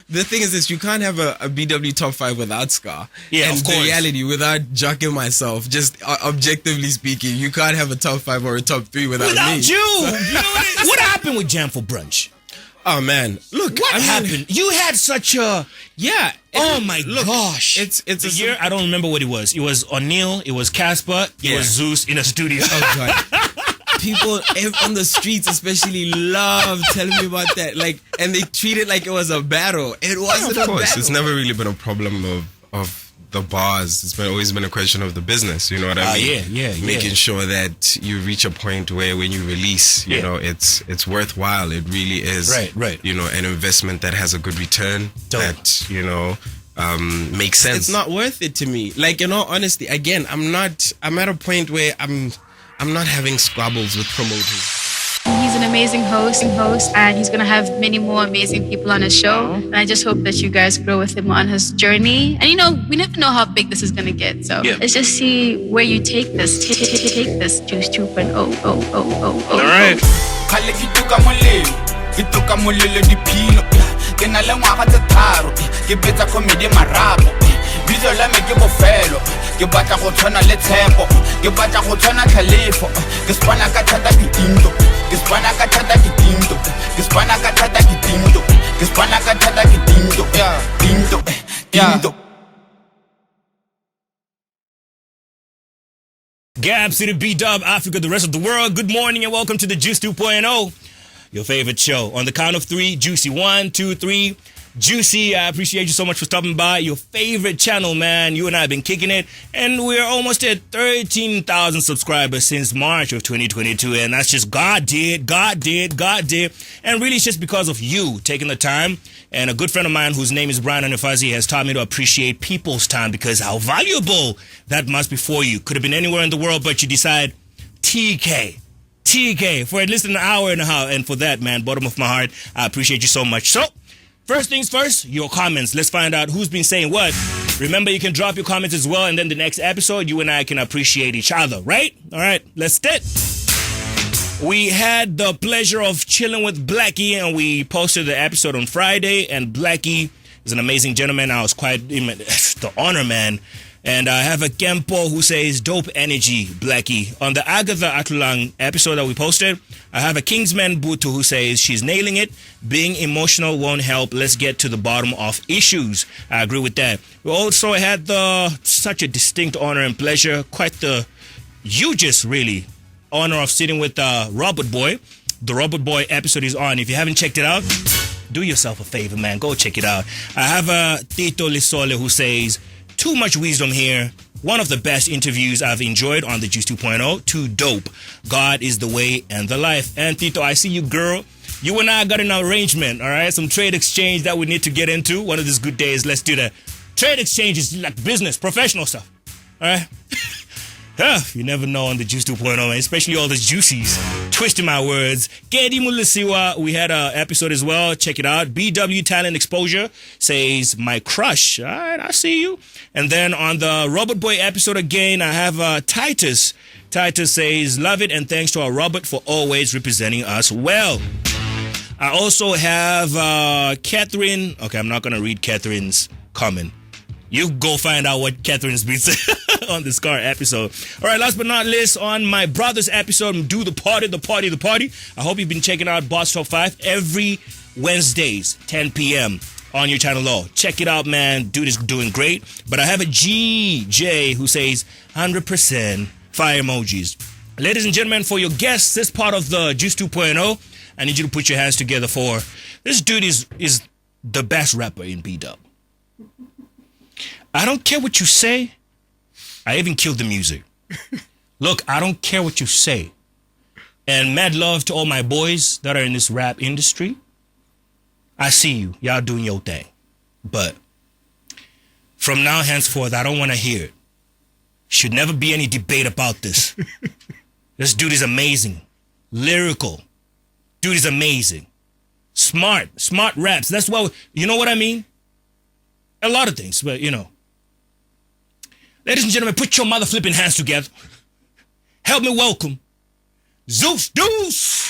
the thing is this, you can't have a BW top 5 without Scar. Yeah, and of course. the reality, without jocking myself, just objectively speaking, you can't have a top 5 or a top 3 without me. You. You know what happened with Jam for Brunch? Oh man, look, What happened? You had such a Oh my gosh! It's the year. I don't remember what it was. It was O'Neal. It was Casper. It was Zeus in a studio. Oh god. People on the streets especially love telling me about that. Like, and they treat it like it was a battle. It wasn't a battle. It's never really been a problem of the bars. It's always been a question of the business. You know what I mean? Making sure that you reach a point where when you release, you know, it's worthwhile. It really is. Right. You know, an investment that has a good return. That, you know, makes sense. It's not worth it to me. Like, in all honesty, again, I'm at a point where I'm not having squabbles with promoters. He's an amazing host, and he's going to have many more amazing people on his show. And I just hope that you guys grow with him on his journey. And, you know, we never know how big this is going to get. So let's just see where you take this. Take this Juice 2.0. All right. Bizo la me ke bofelo ke batla go tshwana le tshepo ke batla go tshwana tlhalefo ke spana ka thata ke tinto ke spana ka thata ke tinto ke spana ka thata ke tinto ke spana ka thata ke tinto tinto Gab, City, B-Dub, Africa, the rest of the world. Good morning and welcome to the Juice 2.0, your favorite show. On the count of 3, Juicy. 1, 2, 3. Juicy, I appreciate you so much for stopping by. Your favorite channel, man. You and I have been kicking it. And we're almost at 13,000 subscribers since March of 2022. And that's just God did. And really it's just because of you taking the time. And a good friend of mine whose name is Brian Anifazi has taught me to appreciate people's time because how valuable that must be for you. Could have been anywhere in the world, but you decide TKay for at least an hour and a half. And for that, man, bottom of my heart, I appreciate you so much. So, first things first, your comments. Let's find out who's been saying what. Remember, you can drop your comments as well, and then the next episode, you and I can appreciate each other, right? All right, let's start. We had the pleasure of chilling with Blackie, and we posted the episode on Friday, and Blackie is an amazing gentleman. I was quite the honor, man. And I have a Kempo who says, dope energy, Blackie. On the Agatha Atulang episode that we posted, I have a Kingsman Butu who says, she's nailing it. Being emotional won't help. Let's get to the bottom of issues. I agree with that. We also had such a distinct honor and pleasure, quite the hugest, really, honor of sitting with Robert Boy. The Robert Boy episode is on. If you haven't checked it out, do yourself a favor, man. Go check it out. I have a Tito Lisole who says, too much wisdom here. One of the best interviews I've enjoyed on the Juice 2.0. Too dope. God is the way and the life. And Tito, I see you, girl. You and I got an arrangement, all right? Some trade exchange that we need to get into. One of these good days, let's do that. Trade exchange is like business, professional stuff, all right? You never know on the Juice 2.0, man, especially all the juicies. Twisting my words. Kedi Mulisiwa, we had an episode as well. Check it out. BW Talent Exposure says, my crush. All right, I see you. And then on the Robert Boy episode again, I have Titus. Titus says, love it and thanks to our Robert for always representing us well. I also have Catherine. Okay, I'm not going to read Catherine's comment. You go find out what Catherine's been saying on the Scar episode. All right, last but not least, on my brother's episode, Do the Party. I hope you've been checking out Boss Top 5 every Wednesdays, 10 p.m. on your channel law. Check it out, man. Dude is doing great. But I have a GJ who says 100% fire emojis. Ladies and gentlemen, for your guests, this part of the Juice 2.0, I need you to put your hands together for this dude is the best rapper in B-Dub. I don't care what you say. I even killed the music. Look, I don't care what you say. And mad love to all my boys that are in this rap industry. I see you. Y'all doing your thing. But from now henceforth, I don't want to hear it. Should never be any debate about this. This dude is amazing. Lyrical. Dude is amazing. Smart raps. That's why, you know what I mean? A lot of things, but you know. Ladies and gentlemen, put your mother flipping hands together. Help me welcome Zeus Deuce.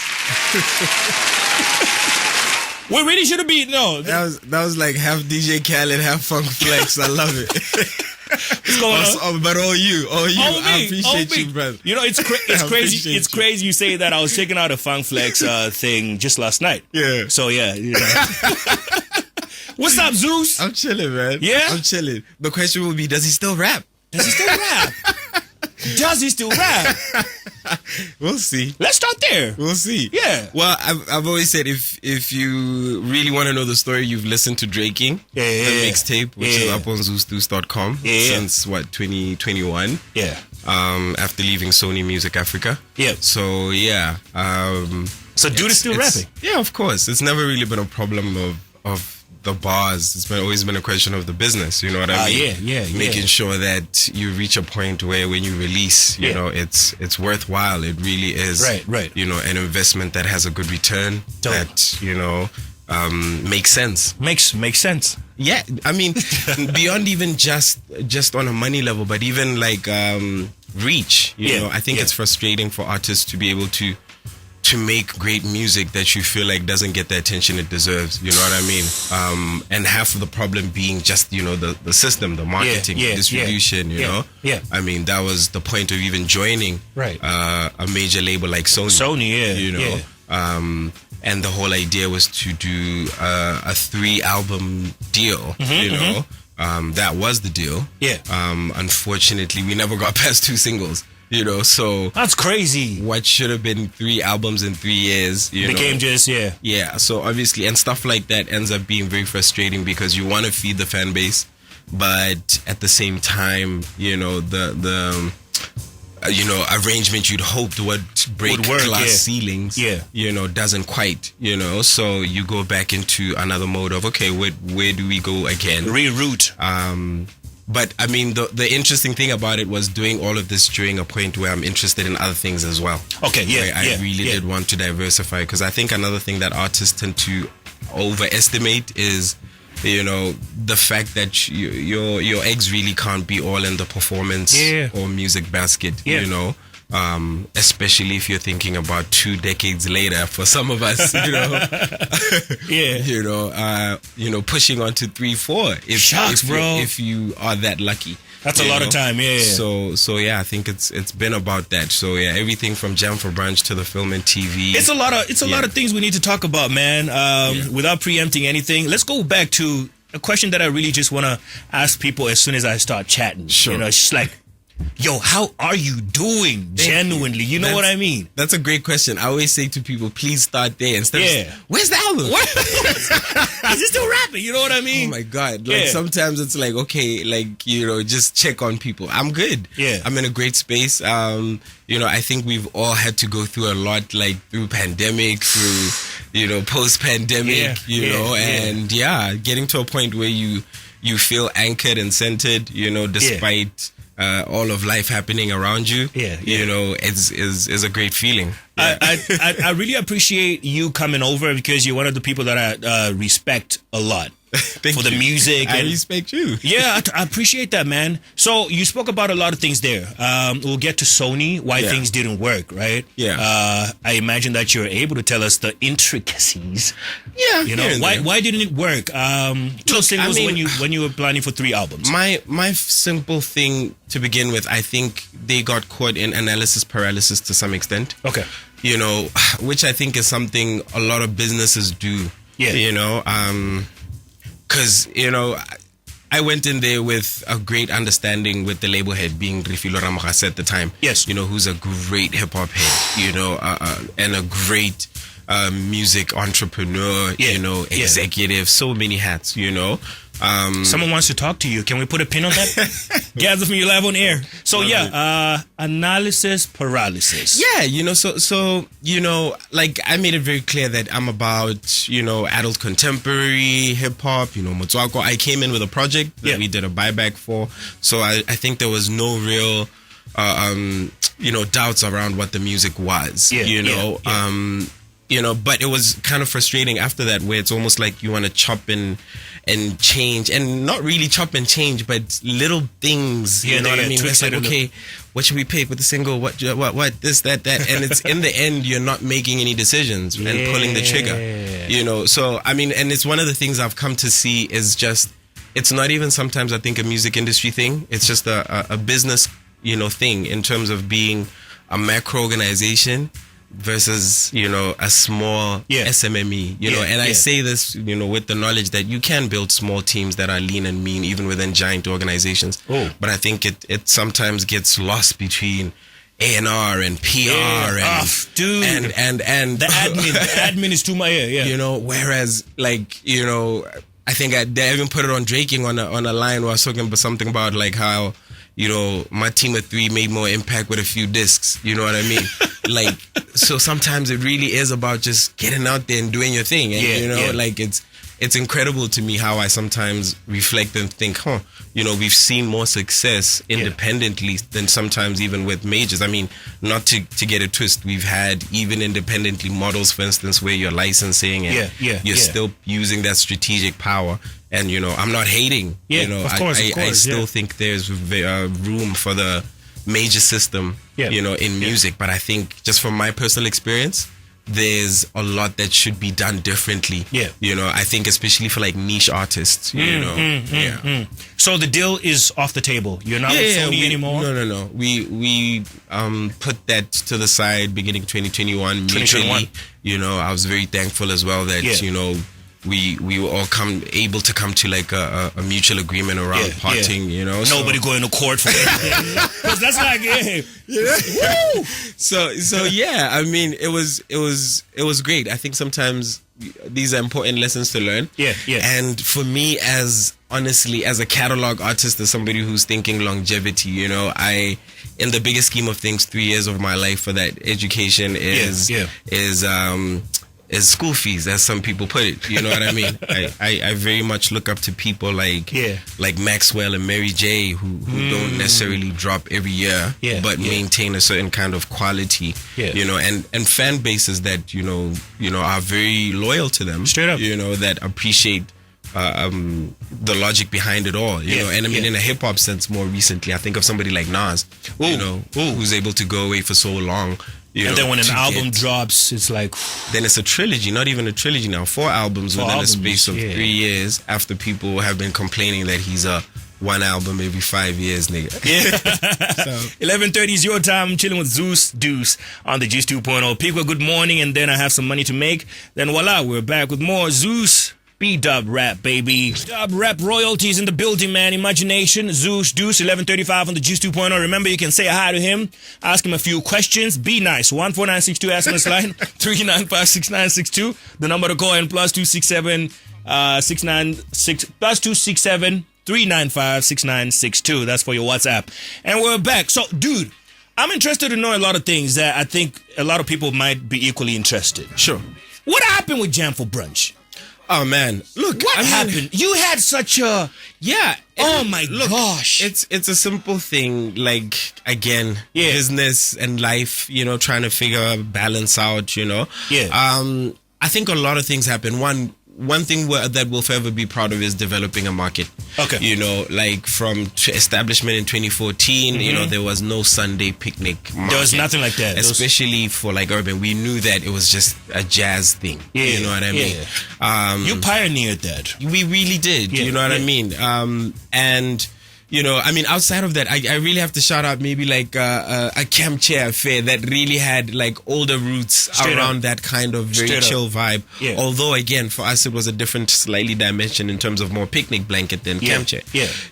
We really should have been That was like half DJ Khaled, half Funk Flex. I love it. What's going on? But all you. I appreciate me. you, brother. You know, it's crazy. It's crazy you say that. I was checking out a Funk Flex thing just last night. Yeah. So yeah. You know. What's up, Zeus? I'm chilling, man. Yeah? I'm chilling. The question will be, does he still rap? Does he still rap? We'll see. Let's start there. We'll see. Yeah. Well, I've always said if you really want to know the story, you've listened to Draking, the mixtape, which is up on ZeusDeuce.com since 2021. Yeah. After leaving Sony Music Africa. Yeah. So yeah. So dude is still rapping. Yeah, of course. It's never really been a problem of the bars. It's always been a question of the business. You know what I mean? Making sure that you reach a point where when you release, you know, it's worthwhile. It really is. Right. You know, an investment that has a good return. That, you know, makes sense. Makes sense. Yeah, I mean, beyond even just on a money level, but even like reach. You know, I think it's frustrating for artists to be able to make great music that you feel like doesn't get the attention it deserves. You know what I mean? And half of the problem being just, you know, the system, the marketing, distribution, you know? Yeah. I mean, that was the point of even joining a major label like Sony. You know? And the whole idea was to do a 3-album deal, you know? That was the deal. Unfortunately, we never got past 2 singles. You know, so that's crazy. What should have been 3 albums in 3 years, you became know, just yeah. So obviously, and stuff like that ends up being very frustrating because you want to feed the fan base, but at the same time, you know, the you know, arrangement you'd hoped would break glass ceilings, you know, doesn't quite, you know. So you go back into another mode of okay, where do we go again? Reroute. But I mean, the interesting thing about it was doing all of this during a point where I'm interested in other things as well. Okay, I really did want to diversify because I think another thing that artists tend to overestimate is, you know, the fact that your eggs really can't be all in the performance or music basket. You know. Especially if you're thinking about 2 decades later for some of us, you know, you know, pushing on to 3, 4. If you are that lucky, that's a lot of time. So yeah, I think it's been about that. So yeah, everything from Jam for Brunch to the film and TV. It's a lot of things we need to talk about, man. Without preempting anything, let's go back to a question that I really just want to ask people as soon as I start chatting. Sure. You know, it's just like, yo, how are you doing? Genuinely, you know what I mean? That's a great question. I always say to people, please start there instead of, where's the album? Is he still rapping? You know what I mean? Oh my God. Like sometimes it's like, okay, like, you know, just check on people. I'm good. I'm in a great space. You know, I think we've all had to go through a lot, like through pandemic, through, you know, post-pandemic, you know, and getting to a point where you feel anchored and centered, you know, despite all of life happening around you, you know, is a great feeling. I really appreciate you coming over because you're one of the people that I respect a lot. For the music. I respect you. Yeah, I appreciate that, man. So you spoke about a lot of things there. We'll get to Sony, why things didn't work, right? I imagine that you're able to tell us the intricacies. You know, why didn't it work? 2 singles when you were planning for 3 albums. My simple thing to begin with, I think they got caught in analysis paralysis to some extent. Okay. You know, which I think is something a lot of businesses do. You know, because, you know, I went in there with a great understanding with the label head being Rifilo Ramagase at the time. Yes. You know, who's a great hip-hop head, you know, and a great music entrepreneur, you know, executive, so many hats, you know. Someone wants to talk to you. Can we put a pin on that? GabzFM, you're live on air. So analysis paralysis. Yeah, you know, so you know, like I made it very clear that I'm about, you know, adult contemporary hip hop. You know, Motswako. I came in with a project that we did a buyback for. So I think there was no real, you know, doubts around what the music was. You know. you know, but it was kind of frustrating after that, where it's almost like you want to chop and change, and not really chop and change, but little things, you know what I mean? It's like, okay, what should we pick with the single? What, this, that, and it's in the end, you're not making any decisions and pulling the trigger, you know? So, I mean, and it's one of the things I've come to see is just, it's not even sometimes I think a music industry thing. It's just a business, you know, thing in terms of being a macro organization versus, you know, a small SMME, you know, and I say this, you know, with the knowledge that you can build small teams that are lean and mean even within giant organizations. But I think it sometimes gets lost between A&R and PR and the admin is too much, you know, whereas like, you know, I think they even put it on Draking on a line where I was talking about something about like how, you know, my team of 3 made more impact with a few discs. You know what I mean? Like, so sometimes it really is about just getting out there and doing your thing. And, you know, like it's incredible to me how I sometimes reflect and think, you know, we've seen more success independently than sometimes even with majors. I mean, not to get a twist, we've had even independently models, for instance, where you're licensing and you're still using that strategic power. And, you know, I'm not hating, you know, of course, I still think there's room for the major system, you know, in music. But I think just from my personal experience, there's a lot that should be done differently. You know, I think especially for like niche artists, you know. So the deal is off the table. You're not with Sony anymore? No. We put that to the side beginning 2021 mutually. You know, I was very thankful as well that, you know, we were all able to come to like a mutual agreement around parting, you know. Nobody going to court for it. Because that's like, So yeah, I mean, it was great. I think sometimes these are important lessons to learn. And for me, honestly, as a catalog artist, as somebody who's thinking longevity, you know, in the bigger scheme of things, 3 years of my life for that education is school fees, as some people put it. You know what I mean? I very much look up to people like Maxwell and Mary J, who don't necessarily drop every year, but maintain a certain kind of quality. You know, and fan bases that you know are very loyal to them. Straight up, you know, that appreciate the logic behind it all. You know, and I mean, in a hip hop sense, more recently, I think of somebody like Nas, you know, who's able to go away for so long. And then when an album drops, it's like... Then it's a trilogy, not even a trilogy now. 4 albums within a space of 3 years after people have been complaining that he's a 1 album every 5 years, nigga. So 11:30 is your time. I'm chilling with Zeus, Deuce on the Juice 2.0. People, good morning, and then I have some money to make. Then voila, we're back with more Zeus. B-dub rap, baby. Dub rap royalties in the building, man. Imagination, Zeus, Deuce, 11:35 on the Juice 2.0. Remember, you can say hi to him, ask him a few questions. Be nice. 14962 SMS line 3956962. The number to call in +267 696 +267 395 6962. That's for your WhatsApp. And we're back. So, dude, I'm interested to know a lot of things that I think a lot of people might be equally interested. Sure. What happened with Jam for Brunch? Oh man, look, what happened? You had such a oh my gosh! It's a simple thing. Like again, business and life. You know, trying to figure balance out. You know, I think a lot of things happen. One thing that we'll forever be proud of is developing a market. Okay. You know, like from establishment in 2014, you know, there was no Sunday picnic market. There was nothing like that. Especially for like urban. We knew that it was just a jazz thing. You know what I mean? You pioneered that. We really did. You know what I mean? And... You know, I mean, outside of that, I really have to shout out maybe like a camp chair affair that really had like older roots around that kind of very chill vibe. Although, again, for us, it was a different, slightly dimension in terms of more picnic blanket than camp chair.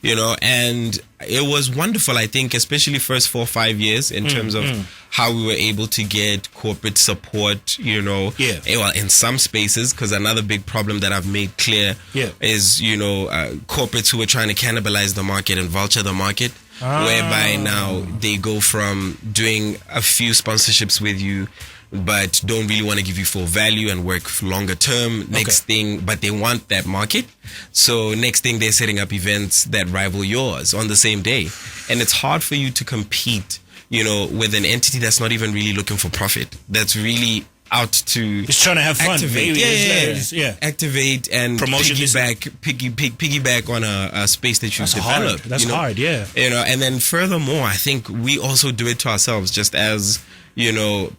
You know, and it was wonderful, I think, especially first 4 or 5 years in terms of how we were able to get corporate support, you know, well, in some spaces, because another big problem that I've made clear is, you know, corporates who are trying to cannibalize the market and vulture the market, whereby now they go from doing a few sponsorships with you, but don't really want to give you full value and work longer term. Next thing, but they want that market. So next thing, they're setting up events that rival yours on the same day. And it's hard for you to compete, you know, with an entity that's not even really looking for profit. That's really out to just trying to have fun. Activate. Yeah. Activate and Promotion piggyback on a space that you've developed. That's hard, yeah. And then furthermore, I think we also do it to ourselves, just as,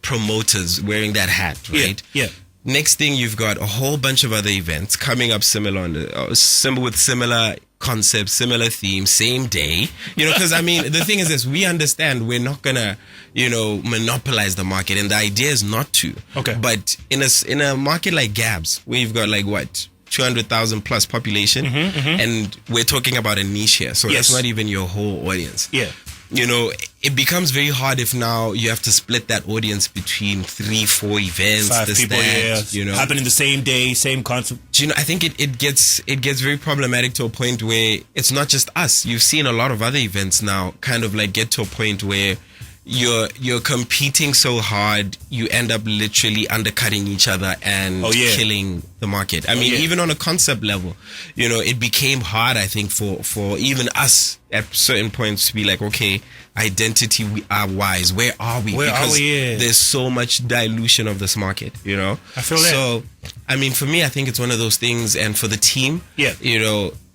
promoters wearing that hat, right? Yeah. Next thing, you've got a whole bunch of other events coming up with similar concepts, similar themes, same day. Because the thing is this: we understand we're not gonna, monopolize the market, and the idea is not to. Okay. But in a market like Gabz, where you've got 200,000 plus population, and we're talking about a niche here, so that's not even your whole audience. Yeah. It becomes very hard if now you have to split that audience between 3-4 events, 5 people, happening the same day, same concept. I think it gets very problematic to a point where it's not just us. You've seen a lot of other events now kind of get to a point where you're competing so hard, you end up literally undercutting each other and killing the market. Even on a concept level, it became hard, I think, for even us at certain points to be like, okay, identity wise, where are we? Because there's so much dilution of this market, I feel that. So, for me, I think it's one of those things, and for the team,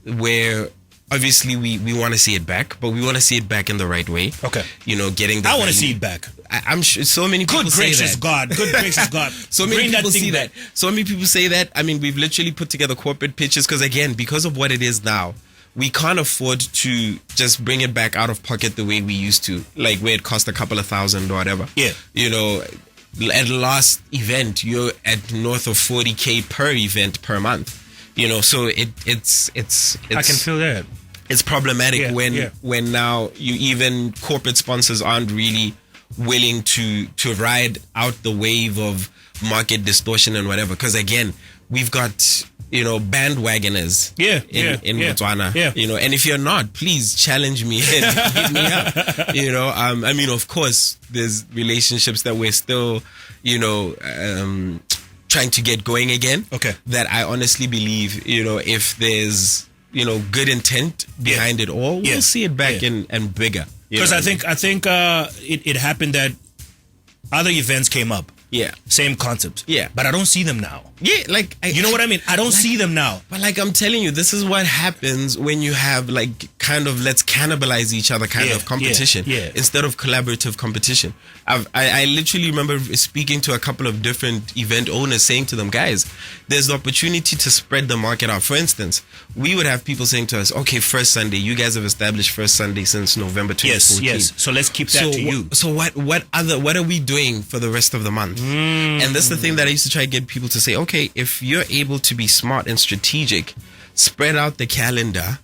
where obviously we want to see it back, but we want to see it back in the right way. Okay. Getting the I want to see it back. I'm sure so many people say that. Good gracious God. So many people see that. So many people say that. We've literally put together corporate pitches because of what it is now, we can't afford to just bring it back out of pocket the way we used to, where it cost a couple of $1,000 or whatever. Yeah. At last event, you're at north of 40K per event per month. So it's I can feel that. It's problematic when now even corporate sponsors aren't really willing to ride out the wave of market distortion and whatever. Because again, we've got bandwagoners in Botswana. Yeah. And if you're not, please challenge me and hit me up. Of course, there's relationships that we're still trying to get going again. Okay. That I honestly believe, if there's good intent behind it all, we'll see it back and bigger. Because I think it happened that other events came up. Yeah. Same concept. Yeah. But I don't see them now. Yeah, you know what I mean? I don't see them now. But I'm telling you, this is what happens when you have kind of let's cannibalize each other kind of competition instead of collaborative competition. I literally remember speaking to a couple of different event owners saying to them, guys, there's the opportunity to spread the market out. For instance, we would have people saying to us, okay, First Sunday, you guys have established First Sunday since November 2014. Yes. So let's keep that to you. So what are we doing for the rest of the month? And that's the thing that I used to try to get people to say, okay, if you're able to be smart and strategic, spread out the calendar,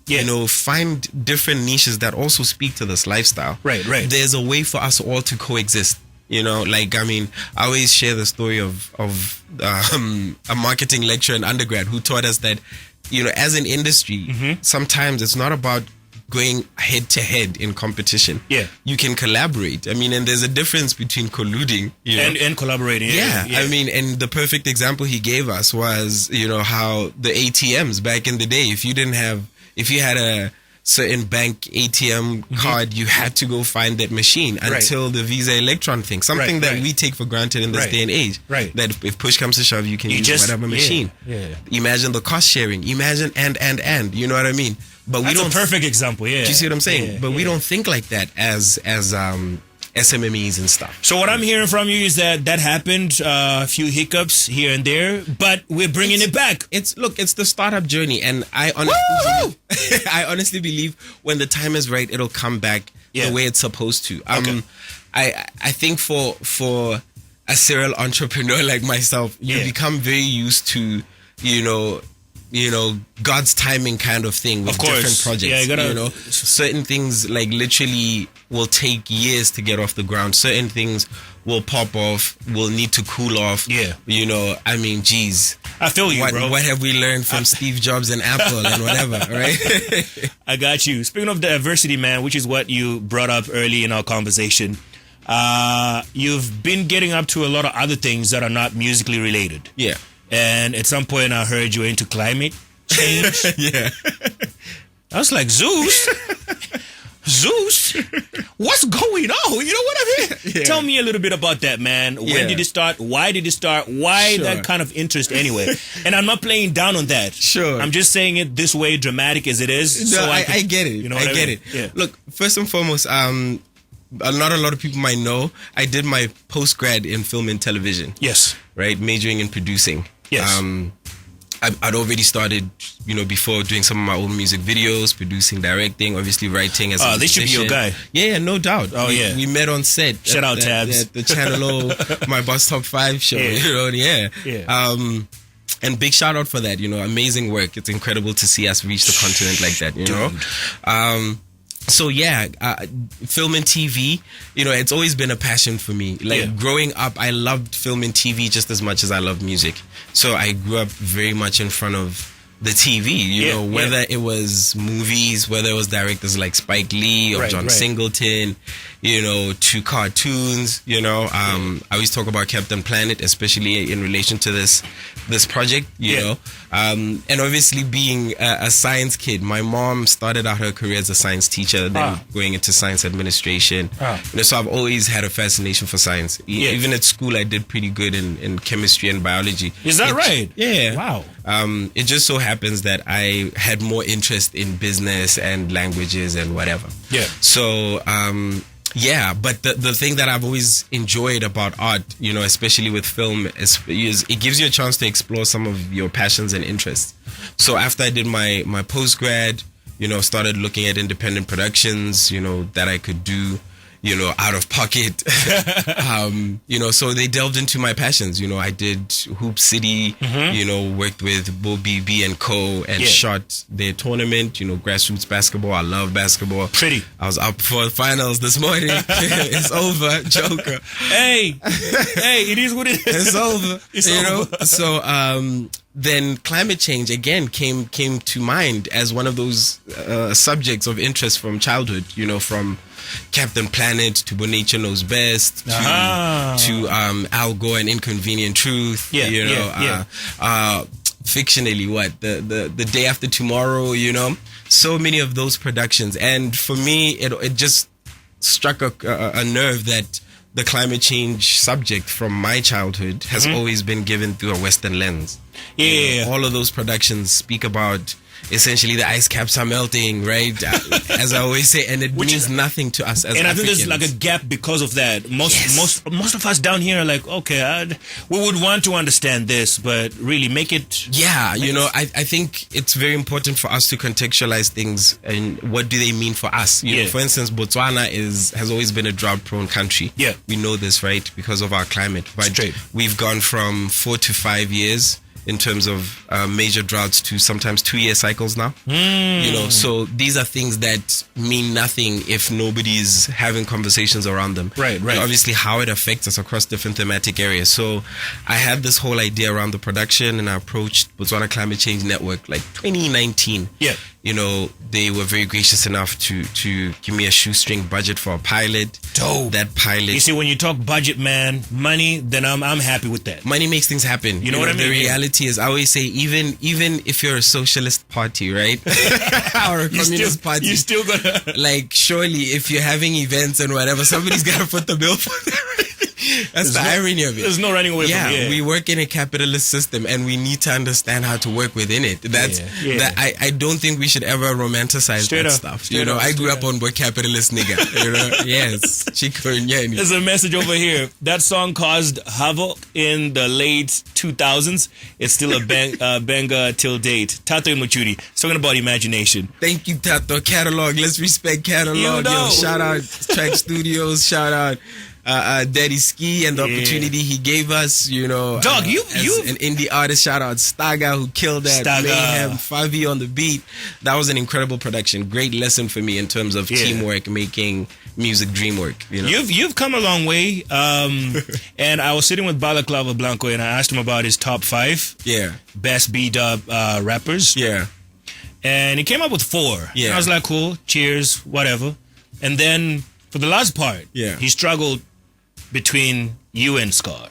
find different niches that also speak to this lifestyle. Right. There's a way for us all to coexist. I always share the story of a marketing lecturer in undergrad who taught us that, as an industry, sometimes it's not about going head to head in competition. Yeah. You can collaborate. And there's a difference between colluding and collaborating. Yeah. And the perfect example he gave us was, how the ATMs back in the day, if you had a certain bank ATM card, you had to go find that machine until the Visa Electron thing, something that we take for granted in this day and age. Right. That if push comes to shove, you can use whatever machine. Yeah. Imagine the cost sharing. Imagine and. You know what I mean? But That's a perfect example, yeah. Do you see what I'm saying? But we don't think like that as SMMEs and stuff. So what I'm hearing from you is that happened, a few hiccups here and there, but we're bringing it back. It's the startup journey, and I honestly believe when the time is right, it'll come back the way it's supposed to. I think for a serial entrepreneur like myself, you become very used to, God's timing kind of thing with different projects. Yeah, you gotta, certain things literally will take years to get off the ground. Certain things will pop off, will need to cool off. Yeah. Geez. I feel you, bro. What have we learned from Steve Jobs and Apple and whatever, right? I got you. Speaking of diversity, man, which is what you brought up early in our conversation, you've been getting up to a lot of other things that are not musically related. Yeah. And at some point, I heard you were into climate change. Yeah. I was like, Zeus? what's going on? You know what I mean? Yeah. Tell me a little bit about that, man. When did it start? Why did it start? Why that kind of interest anyway? And I'm not playing down on that. Sure. I'm just saying it this way, dramatic as it is. No, I get it. You know I get it. Yeah. Look, first and foremost, not a lot of people might know, I did my post-grad in film and television. Yes. Right? Majoring in producing. Yes. I'd already started, before doing some of my own music videos, producing, directing, obviously writing as a musician. This should be your guy. Yeah, no doubt. Oh, yeah. We met on set. Shout out Tabz. At the Channel O, my Boss Top 5 show. Yeah. And big shout out for that, amazing work. It's incredible to see us reach the continent like that, So film and TV, it's always been a passion for me. Growing up, I loved film and TV just as much as I loved music. So I grew up very much in front of the TV, whether it was movies, whether it was directors like Spike Lee or John Singleton, to cartoons, I always talk about Captain Planet, especially in relation to this project, and obviously being a science kid. My mom started out her career as a science teacher, then going into science administration. So I've always had a fascination for science. Even at school, I did pretty good in chemistry and biology. Is that right? Yeah. Wow. It just so happens that I had more interest in business and languages and whatever. Yeah. So, but the thing that I've always enjoyed about art, especially with film, is it gives you a chance to explore some of your passions and interests. So after I did my post-grad, started looking at independent productions, that I could do, out of pocket. So they delved into my passions. I did Hoop City, worked with Bo BB and Co. and shot their tournament, grassroots basketball. I love basketball. Pretty. I was up for the finals this morning. It's over, Joker. Hey, it is what it is. It's over. It's over. So, then climate change again came to mind as one of those subjects of interest from childhood, from Captain Planet to When Nature Knows Best to Al Gore and Inconvenient Truth, fictionally the Day After Tomorrow, so many of those productions. And for me, it just struck a nerve that the climate change subject from my childhood has always been given through a Western lens. All of those productions speak about essentially the ice caps are melting, right? As I always say, and it means nothing to us as Africans. And I think there's like a gap because of that. Most of us down here are like, okay, we would want to understand this, but really make it. Yeah, I think it's very important for us to contextualize things and what do they mean for us. For instance, Botswana has always been a drought-prone country. Yeah, we know this, right? Because of our climate. But we've gone from 4 to 5 years in terms of major droughts to sometimes 2-year cycles now. So these are things that mean nothing if nobody's having conversations around them. Right. And obviously how it affects us across different thematic areas. So I had this whole idea around the production, and I approached Botswana Climate Change Network like 2019. Yeah. They were very gracious enough to give me a shoestring budget for a pilot. Dope. That pilot. You see, when you talk budget, man, money, then I'm happy with that. Money makes things happen. You know what I mean? The reality is, I always say, even if you're a socialist party, right, or a communist party, you still gonna like, surely if you're having events and whatever, somebody's gotta foot the bill for that. That's the irony of it. There's no running away from it. Yeah, we work in a capitalist system, and we need to understand how to work within it. That I don't think we should ever romanticize that stuff. I grew up on what capitalist nigga. Yes, Chico and Yanni. There's a message over here. That song caused havoc in the late 2000s. It's still a banger till date. Tato Muchuri. It's talking about imagination. Thank you, Tato. Catalog. Let's respect catalog. Yo, shout out Track Studios. Shout out Daddy Ski and the opportunity he gave us, Dog, you an indie artist. Shout out Staga, who killed that. Mayhem, Favi on the beat. That was an incredible production. Great lesson for me in terms of teamwork, making music dream work. You've come a long way. And I was sitting with Balaclava Blanco, and I asked him about his top 5 best B-dub rappers. Yeah. And he came up with 4. Yeah. I was like, cool, cheers, whatever. And then for the last part, he struggled between you and Scar.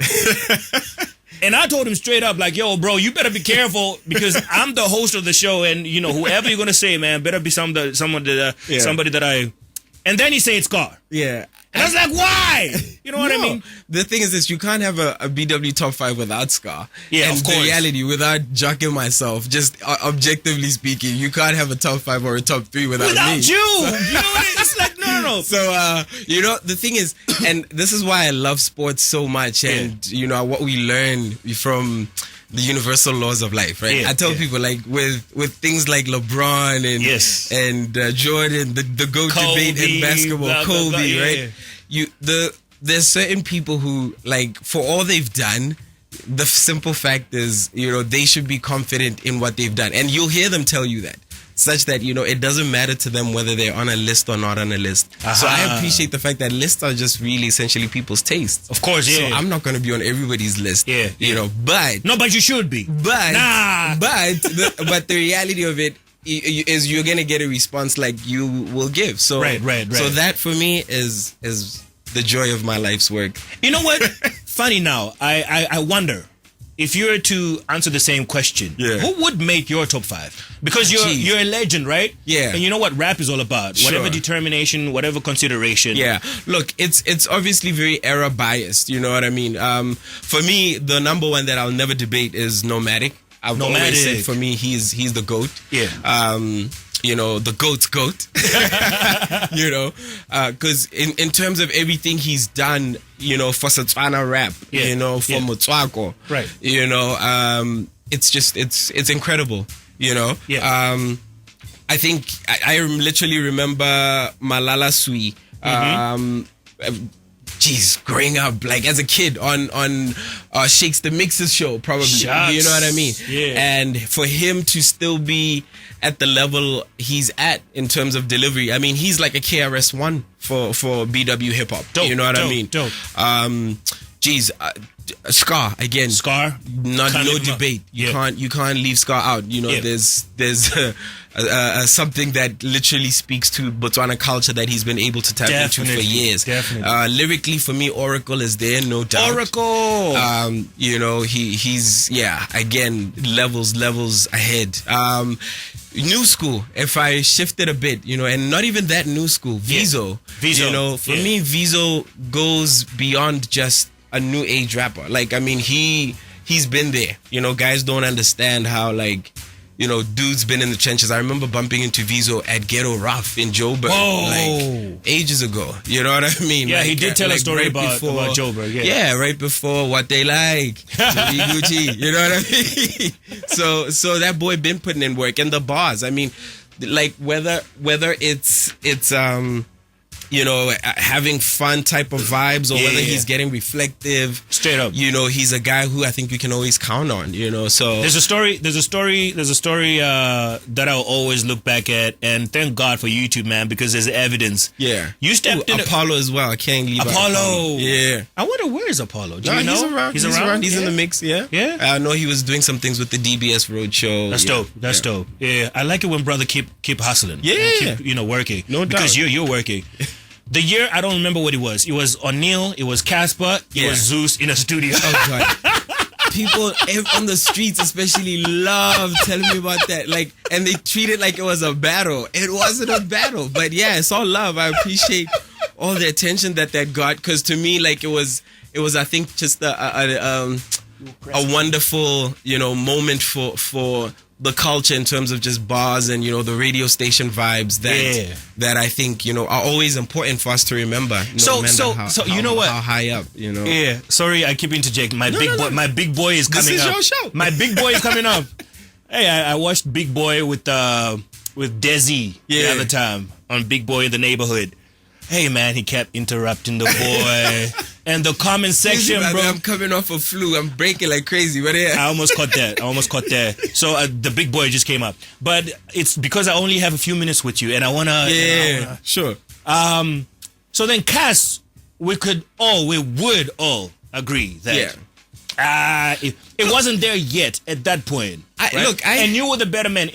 And I told him straight up, like, yo, bro, you better be careful, because I'm the host of the show, and whoever you're gonna say, man, better be somebody that I And then he say it's Scar. Yeah. And I was like, why? You know what I mean? The thing is this, you can't have a BW top 5 without Scar. Yeah, and of course. the reality, without jocking myself, just objectively speaking, you can't have a top 5 or a top 3 without me. You. You know what I mean? It's like, no. So, the thing is, and this is why I love sports so much, and, what we learn from the universal laws of life, right? I tell people, like, with things like LeBron and Jordan, the GOAT debate in basketball, Kobe, right? There's certain people who, like, for all they've done, the simple fact is, they should be confident in what they've done. And you'll hear them tell you that. Such that, it doesn't matter to them whether they're on a list or not on a list. So I appreciate the fact that lists are just really essentially people's tastes. Of course, yeah. So I'm not going to be on everybody's list. But... No, but you should be. But... Nah. But the reality of it is you're going to get a response like you will give. So, right. So that for me is the joy of my life's work. You know what? Funny now, I wonder... If you were to answer the same question, who would make your top 5? Because you're a legend, right? Yeah. And you know what rap is all about. Sure. Whatever determination, whatever consideration. Yeah. Look, it's obviously very era biased. You know what I mean? For me, the number one that I'll never debate is Nomadic. I've always said for me, he's the GOAT. Yeah. The GOAT's GOAT. Because in terms of everything he's done, for Botswana rap, for Motswako, right? It's incredible, Yeah. I think I literally remember Malala Sui. Growing up, like as a kid on Shakes the Mixes show, probably. Shucks. You know what I mean? Yeah. And for him to still be at the level he's at in terms of delivery, I mean, he's like a KRS-One for BW hip hop. You know what I mean? Dope. Scar again. Scar, no debate. You can't leave Scar out. There's something that literally speaks to Botswana culture that he's been able to tap into for years. Definitely. Lyrically, for me, Oracle is there, no doubt. Oracle. He's again levels ahead. New school, if I shifted a bit, and not even that new school, Vizo. For me, Vizo goes beyond just a new age rapper. Like, I mean, he's been there. Guys don't understand how, like, dude's been in the trenches. I remember bumping into Vizo at Ghetto Rough in Joburg, like, ages ago. You know what I mean? Yeah, like, he did tell a story about Joburg. Yeah, right before What They Like, Gucci. You know what I mean? So that boy been putting in work, and the bars. I mean, like whether it's having fun type of vibes, or whether he's getting reflective. Straight up. He's a guy who I think you can always count on, so. There's a story that I'll always look back at, and thank God for YouTube, man, because there's evidence. Yeah. You stepped in. Apollo as well. I can't leave Apollo. Yeah. I wonder, where is Apollo? Do you know? He's around. He's around. He's in the mix, yeah. Yeah. I know he was doing some things with the DBS Roadshow. That's dope. That's dope. Yeah. I like it when brother keep hustling. Yeah. Keep, working. No doubt. Because you're working. The year, I don't remember what it was. It was O'Neal, it was Casper, it was Zeus in a studio. Oh, God. People on the streets especially love telling me about that. Like, and they treat it like it was a battle. It wasn't a battle. But yeah, it's all love. I appreciate all the attention that got. Because to me, like, it was I think, just a wonderful, moment for the culture in terms of just bars and, the radio station vibes that I think, are always important for us to remember. So you know what? How high up, Yeah. Sorry, I keep interjecting. My big boy is coming up. This is your show. My big boy is coming up. Hey, I watched Big Boy with Desi the other time on Big Boy in the Neighborhood. Hey, man, he kept interrupting the boy. And the comment section, bro. I'm coming off a flu. I'm breaking like crazy. But yeah. I almost caught that. So the big boy just came up. But it's because I only have a few minutes with you. And I want to... Yeah, sure. So then, Cass, we would all agree that... it wasn't there yet at that point. And you were the better man.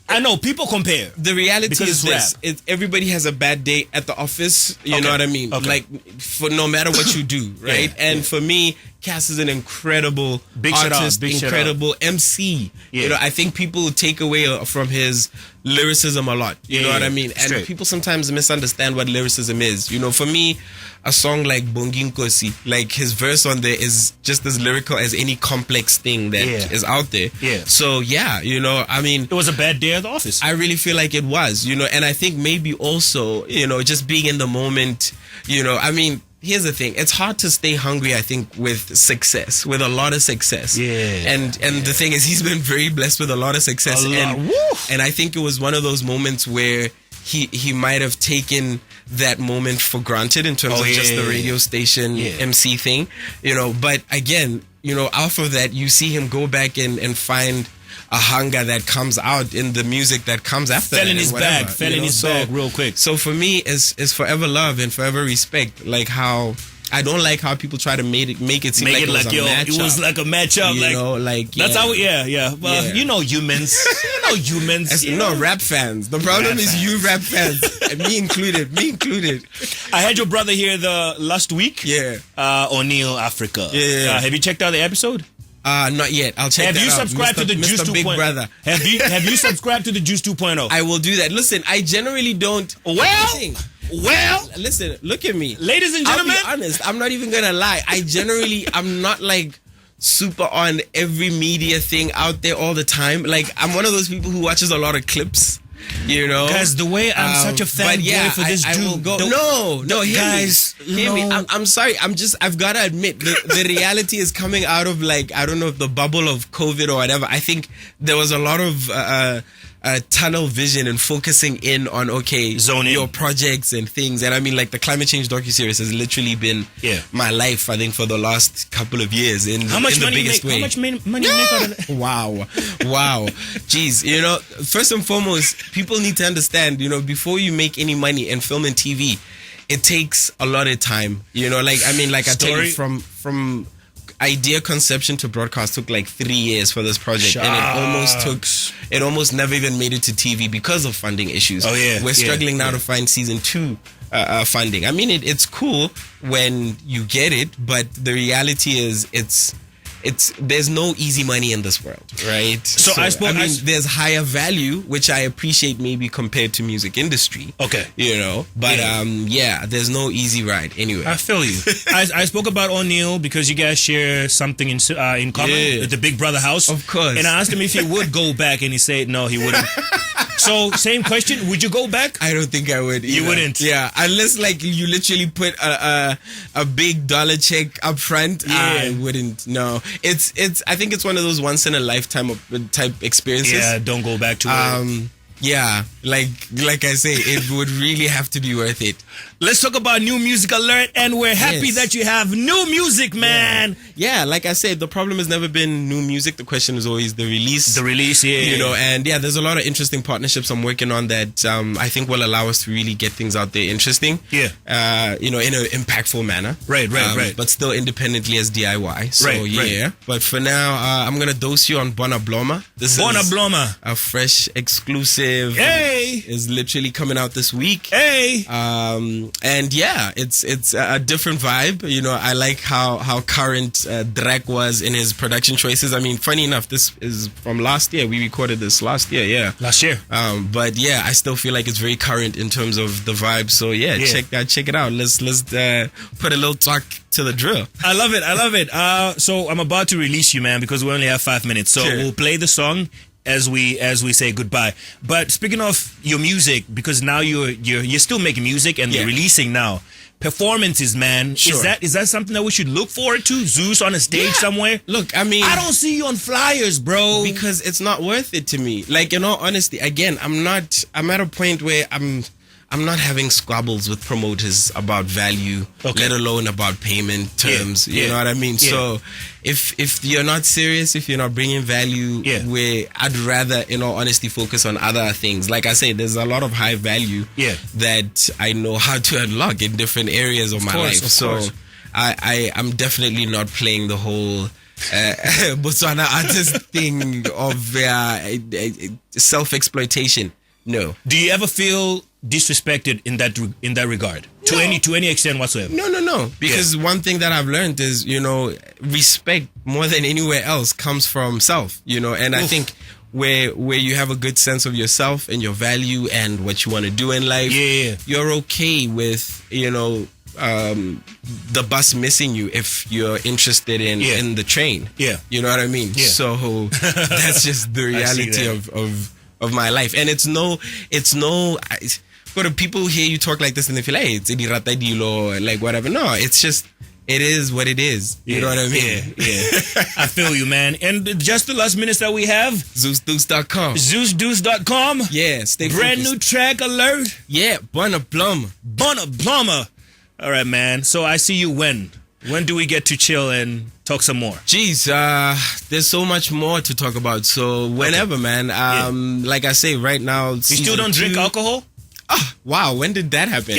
I know people compare. The reality is this: everybody has a bad day at the office. You know what I mean? Okay. Like, for no matter what you do, right? For me, Cass is an incredible artist, incredible MC. Yeah. I think people take away from his lyricism a lot. You know what I mean? And people sometimes misunderstand what lyricism is. You know, for me, a song like Bonginkosi, like his verse on there is just as lyrical as any complex thing that is out there. Yeah. So yeah, you know, I mean, it was a bad day at the office. I really feel like it was, you know, and I think maybe also, you know, just being in the moment, you know, I mean, here's the thing. It's hard to stay hungry, I think, with success, with a lot of success. Yeah. And the thing is, he's been very blessed with a lot of success. And I think it was one of those moments where he might have taken that moment for granted in terms of just the radio station MC thing, you know. But again, you know, off of that, you see him go back and find a hunger that comes out in the music that comes after fell that. In his bag real quick. So for me, is forever love and forever respect. Like how I don't like how people try to make it seem like it was a matchup. It was like a matchup. You know, like that's how. Well, you know, humans. No, rap fans. The problem is you rap fans, and me included. I had your brother here the last week. Yeah. O'Neill Africa. Yeah. Have you checked out the episode? Not yet. I'll check that out. Have you subscribed to the Juice 2.0? Big Brother. Have you subscribed to the Juice 2.0? I will do that. Listen, I generally don't. Well, listen, look at me. Ladies and gentlemen. I'll be honest. I'm not even going to lie. I'm not like super on every media thing out there all the time. Like, I'm one of those people who watches a lot of clips. You know, guys, the way I'm such a fanboy for this dude. Hear me. I'm sorry. I've got to admit, the reality is coming out of, like, I don't know if the bubble of COVID or whatever. I think there was a lot of tunnel vision and focusing in on your projects and things. And I mean, like, the climate change docuseries has literally been my life, I think, for the last couple of years. How much money you make out of that? Wow. Jeez, you know, first and foremost, people need to understand, you know, before you make any money in film and TV, it takes a lot of time. You know, like, I mean, like, I tell you, from idea conception to broadcast took like 3 years for this project. And it almost never even made it to TV because of funding issues. We're struggling now to find season 2 funding. I mean, it's cool when you get it, but the reality is there's no easy money in this world, right? So there's higher value, which I appreciate maybe compared to music industry. Okay. You know, but there's no easy ride anyway. I feel you. I spoke about O'Neill because you guys share something in common at the Big Brother house. Of course. And I asked him if he would go back, and he said no, he wouldn't. So, same question. Would you go back? I don't think I would either. You wouldn't? Yeah. Unless, like, you literally put a big dollar check up front. I wouldn't. No. I think it's one of those once in a lifetime type experiences. Yeah, don't go back to it. Yeah, like I say, it would really have to be worth it. Let's talk about new music alert, and we're happy that you have new music, man. Yeah, like I said, the problem has never been new music. The question is always the release. The release, you know, and there's a lot of interesting partnerships I'm working on that I think will allow us to really get things out there interesting. Yeah. You know, in an impactful manner. Right. But still independently as DIY. So, right. But for now, I'm going to dose you on Bona Bloma. This is a fresh exclusive. Is literally coming out this week. And yeah, it's a different vibe. You know, I like how current Drake was in his production choices. I mean, funny enough, this is from last year. We recorded this last year. Yeah, last year. But yeah, I still feel like it's very current in terms of the vibe. So yeah. check it out. Let's put a little talk to the drill. I love it. So I'm about to release you, man, because we only have 5 minutes. So we'll play the song as we say goodbye. But speaking of your music, because now you're still making music and you're releasing now. Performances, man. Sure. Is that something that we should look forward to? Zeus on a stage somewhere? Look, I mean, I don't see you on flyers, bro. Because it's not worth it to me. Like, in all honesty, again, I'm at a point where I'm not having squabbles with promoters about value, let alone about payment terms. You know what I mean? So if you're not serious, if you're not bringing value, where I'd rather, in all honesty, focus on other things. Like I say, there's a lot of high value that I know how to unlock in different areas of my life. So I'm definitely not playing the whole Botswana artist thing of self-exploitation. No. Do you ever feel disrespected in that regard to any extent whatsoever? No, because one thing that I've learned is, you know, respect more than anywhere else comes from self, you know, and I think where you have a good sense of yourself and your value and what you want to do in life, you're okay with, you know, the bus missing you if you're interested in the train. You know what I mean? So that's just the reality of my life. And it's no but people hear you talk like this and they feel like, hey, it's Edirata Deal or like whatever. No, it's just, it is what it is. You know what I mean? I feel you, man. And just the last minutes that we have, ZeusDeuce.com. ZeusDeuce.com. Yeah, stay brand focused. new track alert. Yeah, Bona Plum. All right, man. So I see you when? When do we get to chill and talk some more? Jeez, there's so much more to talk about. So whenever, man. Like I say, right now, you still don't drink alcohol? Ah, wow, when did that happen?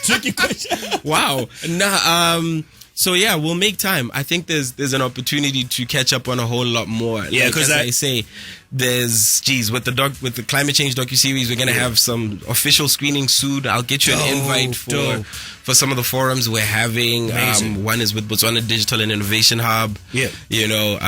Tricky question. Wow. Nah, so yeah, we'll make time. I think there's an opportunity to catch up on a whole lot more. Yeah, because like, I say, there's with the climate change docuseries, we're gonna have some official screenings soon. I'll get you an invite for some of the forums we're having. One is with Botswana Digital and Innovation Hub. You know,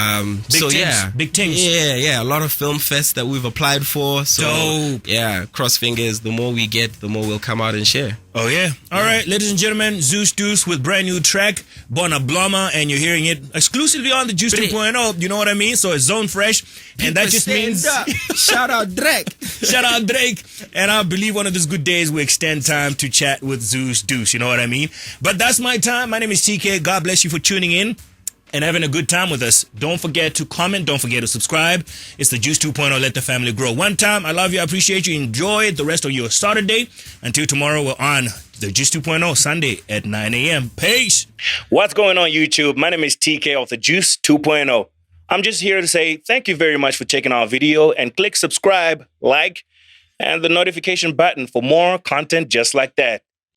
big things. Yeah, a lot of film fests that we've applied for. So dope. Yeah, cross fingers. The more we get, the more we'll come out and share. Oh yeah. All right, ladies and gentlemen, Zeus Deuce with brand new track Bona Blama, and you're hearing it exclusively on the Juice 2.0. You know what I mean? So it's zone fresh, and that just means shout out Drake. Shout out Drake. And I believe one of these good days we extend time to chat with Zeus Deuce. You know what I mean? But that's my time. My name is TKay. God bless you for tuning in and having a good time with us. Don't forget to comment. Don't forget to subscribe. It's the Juice 2.0. Let the family grow. One time. I love you. I appreciate you. Enjoy the rest of your Saturday. Until tomorrow, we're on the Juice 2.0 Sunday at 9 a.m. Peace. What's going on, YouTube? My name is TK of the Juice 2.0. I'm just here to say thank you very much for checking our video, and click subscribe, like, and the notification button for more content just like that.